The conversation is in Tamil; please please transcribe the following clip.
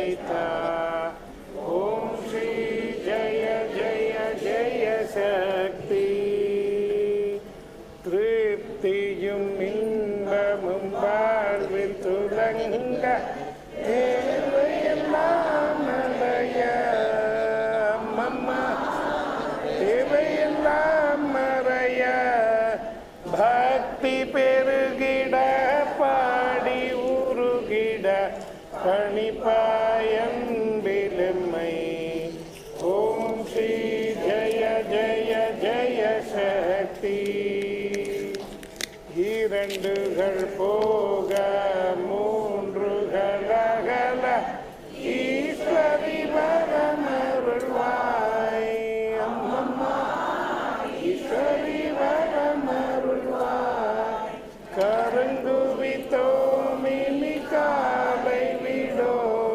வைத்தா. ஓம் ஸ்ரீ ஜெய ஜெய ஜெய சக்தி. திருப்தியும் இன்பமும் வாழ்வில் துலங்க தேவையெல்லாம் அடைய அம்மம்மா தேவையெல்லாம் மறைய பக்தி பெருகிட பாடி உருகிட பணிப்பாயம்பிலுமை. ஓம் ஸ்ரீ ஜெய ஜெய ஜெய சக்தி. இரண்டுகள் போ